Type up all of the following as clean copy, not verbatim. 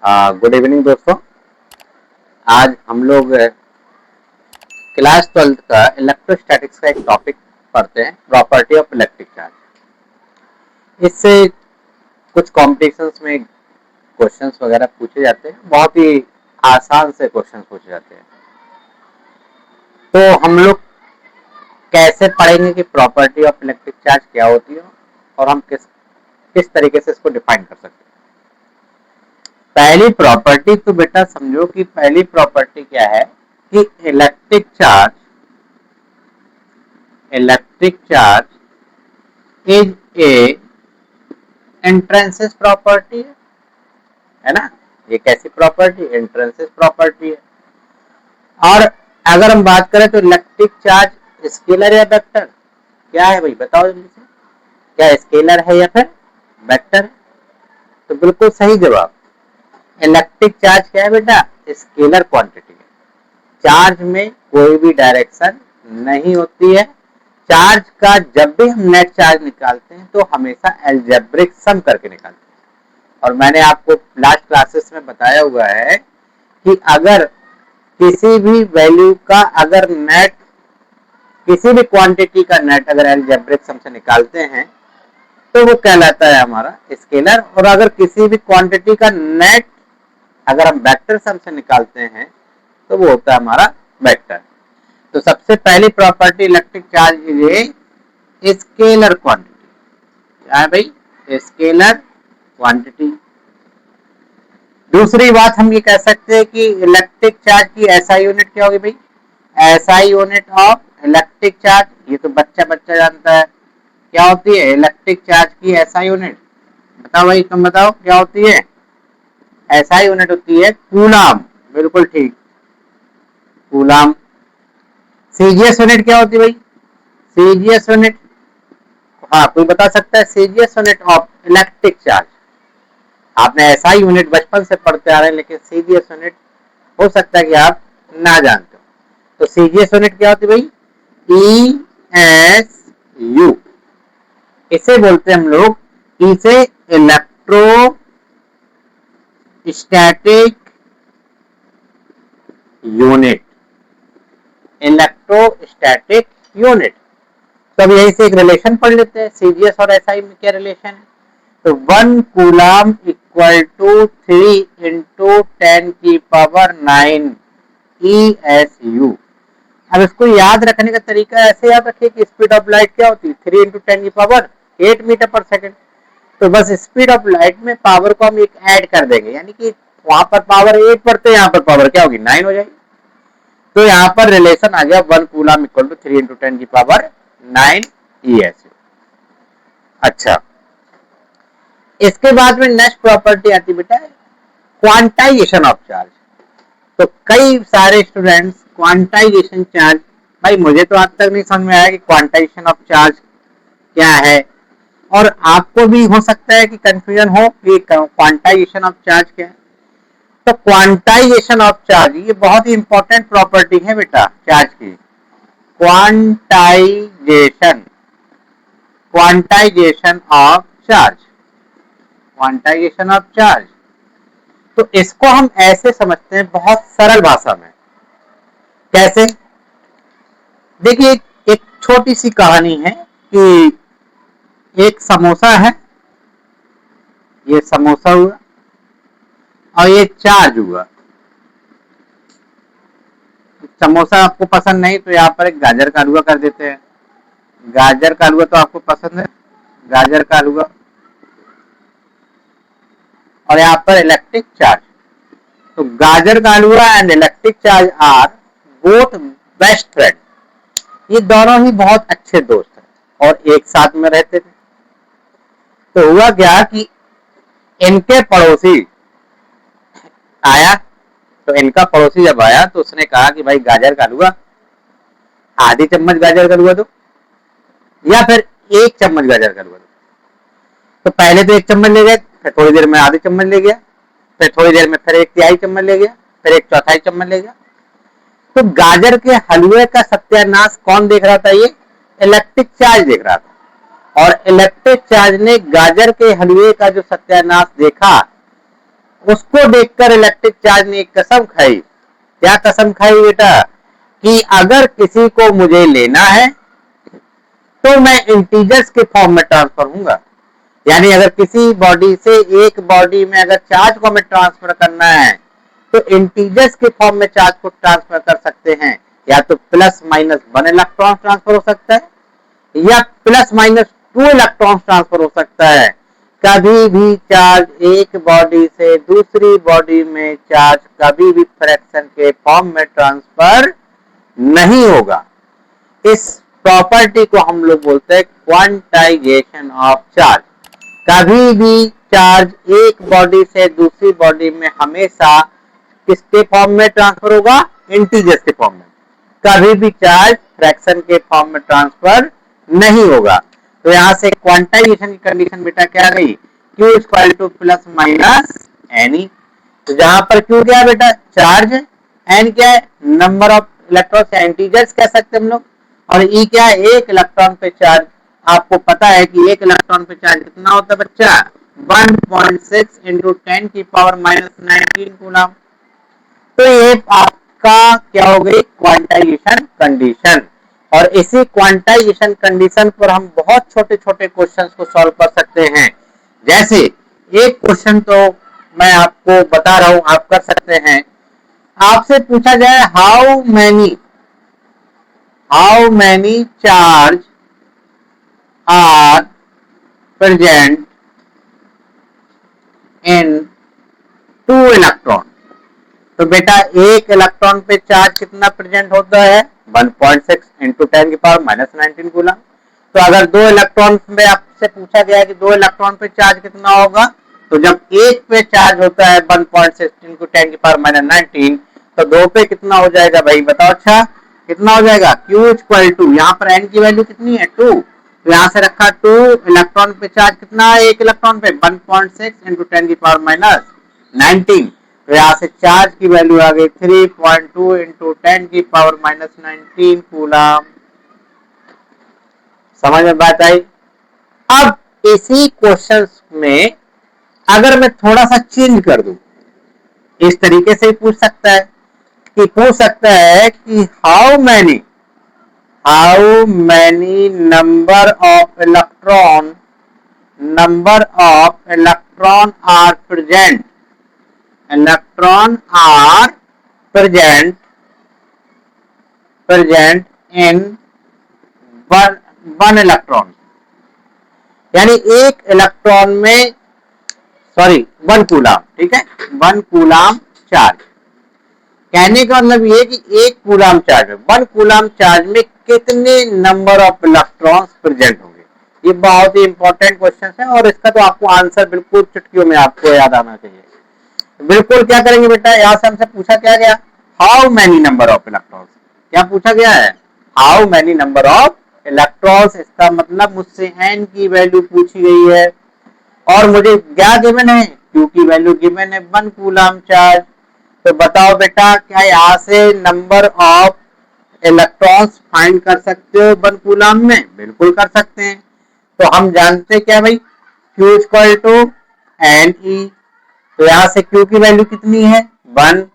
Good evening दोस्तों। आज हम लोग क्लास 12 का इलेक्ट्रोस्टैटिक्स का एक टॉपिक पढ़ते हैं, प्रॉपर्टी ऑफ इलेक्ट्रिक चार्ज। इससे कुछ कॉम्पिटिशन्स में क्वेश्चंस वगैरह पूछे जाते हैं, बहुत ही आसान से क्वेश्चंस पूछे जाते हैं। तो हम लोग कैसे पढ़ेंगे कि प्रॉपर्टी ऑफ इलेक्ट्रिक चार्ज क्या होती है और हम किस तरीके से इसको डिफाइन कर सकते हैं। पहली प्रॉपर्टी तो बेटा समझो कि पहली प्रॉपर्टी क्या है कि electric charge is a intrinsic property है ना। ये कैसी प्रॉपर्टी? इंट्रिंसिक प्रॉपर्टी है। और अगर हम बात करें तो इलेक्ट्रिक चार्ज स्केलर या वेक्टर क्या है भाई, बताओ जल्दी से। क्या स्केलर है या फिर वेक्टर? तो बिल्कुल सही जवाब। इलेक्ट्रिक चार्ज क्या है बेटा? स्केलर क्वांटिटी है। चार्ज में कोई भी डायरेक्शन नहीं होती है। चार्ज का जब भी हम नेट चार्ज निकालते हैं तो हमेशा अलजेब्रिक सम करके निकालते हैं। और मैंने आपको लास्ट क्लासेस में बताया हुआ है कि अगर किसी भी वैल्यू का अगर नेट, किसी भी क्वांटिटी का नेट अगर अलजेब्रिक सम से निकालते हैं तो वो कहलाता है हमारा स्केलर। और अगर किसी भी क्वांटिटी का नेट अगर हम वेक्टर सम से निकालते हैं तो वो होता है हमारा वेक्टर। तो सबसे पहली property electric charge is a scalar quantity. क्या है भाई? Scalar quantity. दूसरी बात हम ये कह सकते हैं कि इलेक्ट्रिक चार्ज की एसआई यूनिट क्या होगी भाई? SI unit of electric charge, ये तो बच्चा जानता है क्या होती है इलेक्ट्रिक चार्ज की एसआई यूनिट। बताओ भाई, तुम बताओ क्या होती है? एसआई यूनिट होती है कूलाम। बिल्कुल ठीक, कूलाम। सीजीएस यूनिट क्या होती है भाई? सीजीएस यूनिट, हाँ कोई बता सकता है? CGS unit of electric charge. आपने एसआई यूनिट बचपन से पढ़ते आ रहे हैं, लेकिन सीजीएस यूनिट हो सकता है कि आप ना जानते हो। तो सीजीएस यूनिट क्या होती है भाई? ESU। इसे बोलते हैं हम लोग, इसे electro static unit, electrostatic unit. तो अब यही से एक रिलेशन पढ़ लेते हैं, सीजीएस और एसआई में क्या रिलेशन है। तो 1 कूलाम इक्वल टू 3 इंटू 10 की पावर 9 ESU। अब इसको याद रखने का तरीका ऐसे याद रखिए कि स्पीड ऑफ लाइट क्या होती है? 3 इंटू 10 की पावर 8 मीटर पर सेकेंड। तो बस स्पीड ऑफ लाइट में पावर को हम एक ऐड कर देंगे, यानी कि वहां पर पावर 8 पड़ते हैं, यहाँ पर पावर क्या होगी? 9 हो जाएगी। तो यहाँ पर रिलेशन आ गया 1 कूलाम इक्वल टू 3 इंटू 10 की पावर 9 ESU। अच्छा, इसके बाद में नेक्स्ट प्रॉपर्टी आती बेटा क्वांटाइजेशन ऑफ चार्ज। तो कई सारे स्टूडेंट्स क्वांटाइजेशन चार्ज, भाई मुझे तो आज तक नहीं समझ में आया कि क्वांटाइजेशन ऑफ चार्ज क्या है, और आपको भी हो सकता है कि कंफ्यूजन हो कि क्वांटाइजेशन ऑफ चार्ज क्या है। तो क्वांटाइजेशन ऑफ चार्ज ये बहुत ही इंपॉर्टेंट प्रॉपर्टी है बेटा चार्ज की। Quantization of charge, quantization of charge. तो इसको हम ऐसे समझते हैं बहुत सरल भाषा में। कैसे? देखिए, एक छोटी सी कहानी है कि एक समोसा है, ये समोसा हुआ और ये चार्ज हुआ। समोसा आपको पसंद नहीं तो यहाँ पर एक गाजर का हलवा कर देते हैं। गाजर का हलवा तो आपको पसंद है, गाजर का हलवा। और यहाँ पर इलेक्ट्रिक चार्ज। तो गाजर का हलवा and electric charge are both best friend. ये दोनों ही बहुत अच्छे दोस्त हैं और एक साथ में रहते थे। तो हुआ क्या कि इनके पड़ोसी आया, तो इनका पड़ोसी जब आया तो उसने कहा कि भाई गाजर का हलवा, आधी चम्मच गाजर का हलवा दो या फिर 1 चम्मच गाजर का हलवा दो। तो पहले तो 1 चम्मच ले गए, फिर थोड़ी देर में आधी चम्मच ले गया, फिर थोड़ी देर में फिर 1/3 चम्मच ले गया, फिर 1/4 चम्मच ले गया। तो गाजर के हलवे का सत्यानाश कौन देख रहा था? ये इलेक्ट्रिक चार्ज देख रहा था। और इलेक्ट्रिक चार्ज ने गाजर के हलवे का जो सत्यानाश देखा उसको देखकर इलेक्ट्रिक चार्ज ने एक कसम खाई। क्या कसम खाई बेटा? कि अगर किसी को मुझे लेना है तो मैं इंटीजर्स के फॉर्म में ट्रांसफर होऊंगा। यानी अगर किसी बॉडी से एक बॉडी में अगर चार्ज को हमें ट्रांसफर करना है तो इंटीजर्स के फॉर्म में चार्ज को ट्रांसफर कर सकते हैं। या तो प्लस माइनस 1 इलेक्ट्रॉन ट्रांसफर हो सकता है या प्लस माइनस 2 इलेक्ट्रॉन ट्रांसफर हो सकता है। कभी भी चार्ज एक बॉडी से दूसरी बॉडी में चार्ज कभी भी फ्रैक्शन के फॉर्म में ट्रांसफर नहीं होगा। इस प्रॉपर्टी को हम लोग बोलते हैं क्वांटाइजेशन ऑफ चार्ज। कभी भी चार्ज एक बॉडी से दूसरी बॉडी में हमेशा किसके फॉर्म में ट्रांसफर होगा? इंटीजर्स के फॉर्म में। कभी भी चार्ज फ्रैक्शन के फॉर्म में ट्रांसफर नहीं होगा। तो यहां से क्वांटाइजेशन की कंडीशन बेटा क्या गई? Q equal two plus minus any. तो जहां पर Q क्या है बेटा? चार्ज है। N क्या है? नंबर ऑफ इलेक्ट्रॉन्स या इंटीजर्स कह सकते हैं हम लोग। और E क्या है? एक इलेक्ट्रॉन पे चार्ज। आपको पता है कि एक इलेक्ट्रॉन पे चार्ज कितना होता है बच्चा? 1.6 इंटू 10 की पावर माइनस 19 कूलम। तो ये आपका क्या हो गई? Quantization condition. और इसी क्वांटाइजेशन कंडीशन पर हम बहुत छोटे छोटे क्वेश्चंस को सॉल्व कर सकते हैं। जैसे एक क्वेश्चन तो मैं आपको बता रहा हूं, आप कर सकते हैं। आपसे पूछा जाए how many charge are present in 2 electron. तो बेटा एक इलेक्ट्रॉन पे चार्ज कितना प्रेजेंट होता है? 1.6 इंटू 10 की पावर माइनस 19 कूलम। तो अगर 2 इलेक्ट्रॉन में आपसे पूछा गया है कि 2 इलेक्ट्रॉन पे चार्ज कितना होगा, तो जब एक पे चार्ज होता है 1.6 इंटू 10 की पावर माइनस 19, तो 2 पे कितना हो जाएगा भाई बताओ? अच्छा कितना हो जाएगा? Q इक्वल टू, यहाँ पर n की वैल्यू कितनी है? 2। तो यहाँ से रखा 2 इलेक्ट्रॉन पे चार्ज कितना है? एक इलेक्ट्रॉन पे 1.6 इंटू 10 की पावर माइनस 19। तो यहाँ से चार्ज की वैल्यू आ गई 3.2 इंटू 10 की पावर माइनस 19 कूलम। समझ में बात आई? अब इसी क्वेश्चन में अगर मैं थोड़ा सा चेंज कर दूं, इस तरीके से पूछ सकता है कि how many number of electron are present in one electron. यानी एक इलेक्ट्रॉन में 1 कूलम, ठीक है, 1 कूलम चार्ज। कहने का मतलब ये कि 1 कूलम चार्ज में 1 कूलम चार्ज में कितने नंबर ऑफ इलेक्ट्रॉन्स प्रेजेंट होंगे? ये बहुत ही इंपॉर्टेंट क्वेश्चन है और इसका तो आपको आंसर बिल्कुल चुटकियों में आपको याद आना चाहिए। बिल्कुल क्या करेंगे बेटा? यहां से हमसे पूछा क्या गया? How many number of electrons. क्या पूछा गया है? How many number of electrons. इसका मतलब मुझसे n की वैल्यू पूछी गई है और मुझे क्या गिवन है? Q की वैल्यू गिवन है 1 कूलम चार्ज। तो बताओ बेटा क्या यहाँ से नंबर ऑफ इलेक्ट्रॉन्स फाइंड कर सकते हो 1 कूलम में? बिल्कुल कर सकते हैं। तो हम जानते क्या भाई? Q equal to NE। तो यहाँ से Q की वैल्यू कितनी है? 1।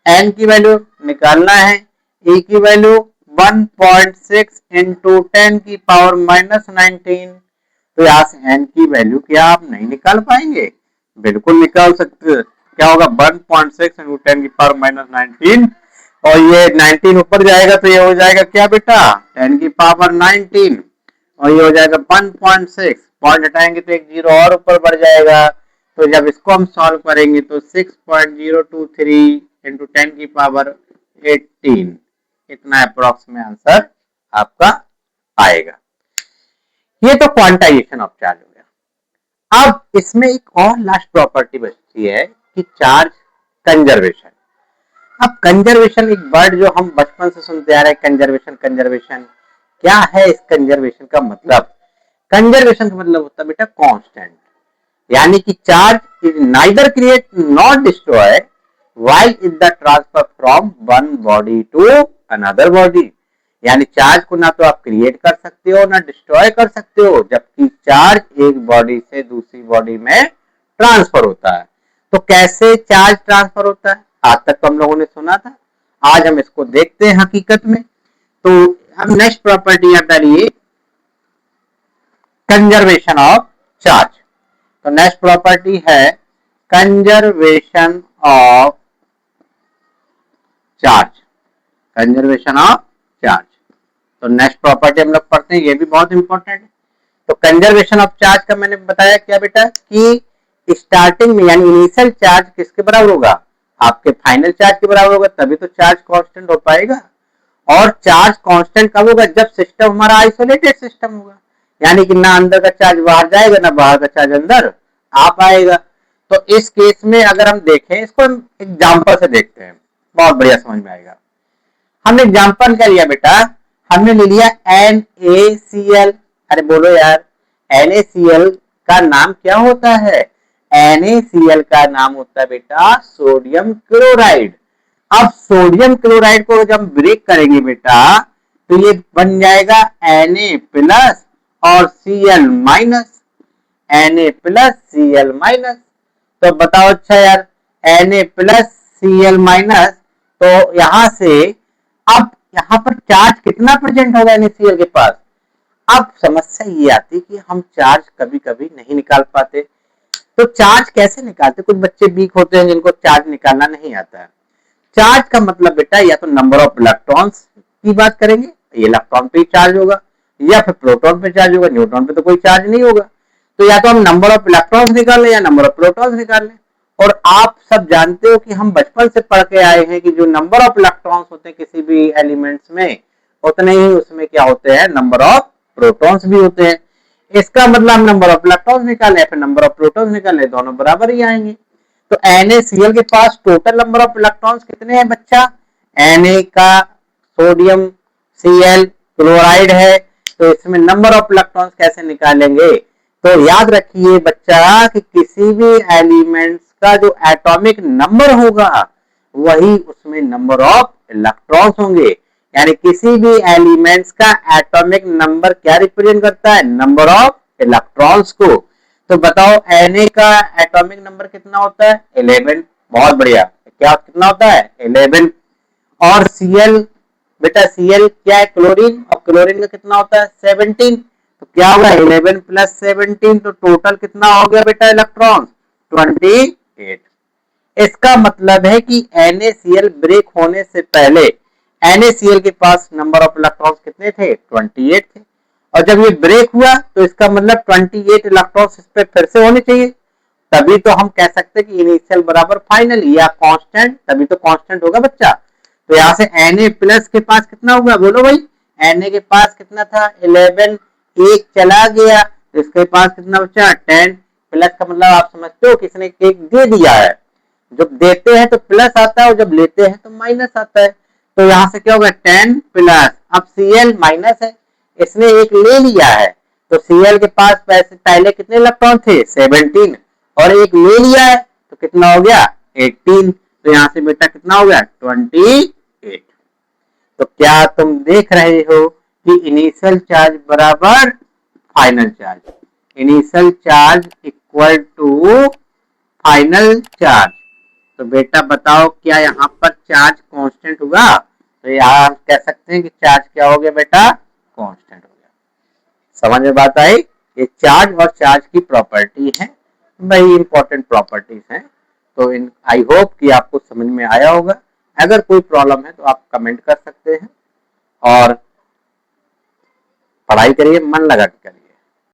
N की वैल्यू निकालना है। E की वैल्यू 1.6 इंटू 10 की पावर माइनस 19। तो यहाँ से N की वैल्यू क्या आप नहीं निकाल पाएंगे? बिल्कुल निकाल सकते हैं। क्या होगा? 1.6 इंटू 10 की पावर माइनस 19 और ये 19 ऊपर जाएगा तो ये हो जाएगा क्या बेटा? 10 की पावर 19 और ये हो जाएगा 1.6। पॉइंट हटाएंगे तो एक जीरो और ऊपर बढ़ जाएगा। तो जब इसको हम सॉल्व करेंगे तो 6.023 इंटू 10 की पावर 18 इतना अप्रोक्स में आंसर आपका आएगा। ये तो क्वांटाइजेशन ऑफ चार्ज हो गया। अब इसमें एक और लास्ट प्रॉपर्टी बचती है कि चार्ज कंजर्वेशन। अब कंजर्वेशन एक वर्ड जो हम बचपन से सुनते आ रहे हैं, कंजर्वेशन क्या है? इस कंजर्वेशन का मतलब, कंजर्वेशन का मतलब होता है बेटा कांस्टेंट। यानी कि charge is neither create not destroy while is the transfer from one body to another body. यानी चार्ज को ना तो आप क्रिएट कर सकते हो ना डिस्ट्रॉय कर सकते हो, जबकि चार्ज एक बॉडी से दूसरी बॉडी में ट्रांसफर होता है। तो कैसे चार्ज ट्रांसफर होता है आज तक तो हम लोगों ने सुना था, आज हम इसको देखते हैं हकीकत में। तो अब नेक्स्ट प्रॉपर्टी आता है कंजर्वेशन ऑफ चार्ज। तो नेक्स्ट प्रॉपर्टी है conservation of charge, conservation of charge. तो नेक्स्ट प्रॉपर्टी हम लोग पढ़ते हैं, ये भी बहुत इंपॉर्टेंट है। तो कंजर्वेशन ऑफ चार्ज का मैंने बताया क्या बेटा कि स्टार्टिंग में यानी इनिशियल चार्ज किसके बराबर होगा, आपके फाइनल चार्ज के बराबर होगा, तभी तो चार्ज कांस्टेंट हो पाएगा। और चार्ज कांस्टेंट कब होगा, जब सिस्टम हमारा आइसोलेटेड सिस्टम होगा, यानी कि ना अंदर का चार्ज बाहर जाएगा ना बाहर का चार्ज अंदर आ पाएगा। तो इस केस में अगर हम देखें, इसको हम एग्जांपल से देखते हैं, बहुत बढ़िया समझ में आएगा। हमने एग्जांपल क्या लिया बेटा, हमने ले लिया NaCl। अरे बोलो यार, NaCl का नाम क्या होता है, NaCl का नाम होता है बेटा सोडियम क्लोराइड। अब सोडियम क्लोराइड को जब हम ब्रेक करेंगे बेटा तो ये बन जाएगा Na प्लस और Cl minus, Na plus Cl minus. तो बताओ अच्छा यार, Na प्लस Cl माइनस, तो यहां से अब यहां पर चार्ज कितना प्रेजेंट होगा NaCl के पास। अब समस्या ये आती कि हम चार्ज कभी कभी नहीं निकाल पाते। तो चार्ज कैसे निकालते, कुछ बच्चे वीक होते हैं जिनको चार्ज निकालना नहीं आता है। चार्ज का मतलब बेटा या तो नंबर ऑफ इलेक्ट्रॉन्स की बात करेंगे, ये इलेक्ट्रॉन पे ही चार्ज होगा, या फिर प्रोटॉन पे चार्ज होगा, न्यूट्रॉन पे तो कोई चार्ज नहीं होगा। तो या तो हम नंबर ऑफ इलेक्ट्रॉन्स निकाल लें या नंबर ऑफ प्रोटॉन्स निकाल लें। और आप सब जानते हो कि हम बचपन से पढ़ के आए हैं कि जो नंबर ऑफ इलेक्ट्रॉन्स होते हैं किसी भी एलिमेंट्स में, उतने ही उसमें क्या होते हैं, नंबर ऑफ प्रोटॉन्स भी होते हैं। इसका मतलब हम नंबर ऑफ इलेक्ट्रॉन्स निकाले या फिर नंबर ऑफ प्रोटॉन्स निकाले, दोनों बराबर ही आएंगे। तो NaCl के पास टोटल नंबर ऑफ इलेक्ट्रॉन्स कितने हैं बच्चा, Na का सोडियम Cl क्लोराइड है, तो इसमें नंबर ऑफ इलेक्ट्रॉन्स कैसे निकालेंगे। तो याद रखिए बच्चा कि किसी भी एलिमेंट्स का जो एटॉमिक नंबर होगा वही उसमें नंबर ऑफ इलेक्ट्रॉन्स होंगे। यानी किसी भी एलिमेंट्स का एटॉमिक नंबर क्या रिप्रेजेंट करता है, नंबर ऑफ इलेक्ट्रॉन्स को। तो बताओ Na का एटॉमिक नंबर कितना होता है, 11। बहुत बढ़िया, क्या कितना होता है, 11। और Cl बेटा, Cl क्या है, क्लोरीन, और क्लोरीन का कितना होता है, 17। तो क्या होगा 11 प्लस 17, तो टोटल कितना हो गया बेटा इलेक्ट्रॉन, 28। इसका मतलब है कि NaCl ब्रेक होने से पहले NaCl के पास नंबर ऑफ इलेक्ट्रॉन्स कितने थे, 28 थे। और जब ये ब्रेक हुआ तो इसका मतलब 28 इलेक्ट्रॉन्स इस पे फिर से होने चाहिए, तभी तो हम कह सकते हैं कि इनिशियल बराबर फाइनल या कांस्टेंट, तभी तो कांस्टेंट होगा बच्चा। तो यहाँ से Na प्लस के पास कितना होगा, बोलो भाई, Na के पास कितना था, 11, एक चला गया तो इसके पास कितना बचा, 10। प्लस का मतलब आप समझते हो किसने एक दे दिया है, जब देते हैं तो प्लस आता है और जब लेते हैं तो माइनस आता है। तो यहाँ से क्या होगा, 10 प्लस, अब Cl माइनस है, इसने एक ले लिया है, तो Cl के पास पहले कितने इलेक्ट्रॉन थे, 17, और एक ले लिया है तो कितना हो गया, 18। तो यहाँ से बेटा कितना हो गया, 28। तो क्या तुम देख रहे हो कि इनिशियल चार्ज बराबर final charge, initial charge equal to final charge. तो बेटा बताओ क्या यहाँ पर चार्ज कांस्टेंट हुआ, तो यहाँ हम कह सकते हैं कि चार्ज क्या हो गया बेटा, कांस्टेंट हो गया। समझ में बात आई, ये चार्ज और चार्ज की प्रॉपर्टी है, वही इंपॉर्टेंट प्रॉपर्टीज हैं। तो इन आई होप कि आपको समझ में आया होगा। अगर कोई प्रॉब्लम है तो आप कमेंट कर सकते हैं और पढ़ाई करिए, मन लगा के करिए।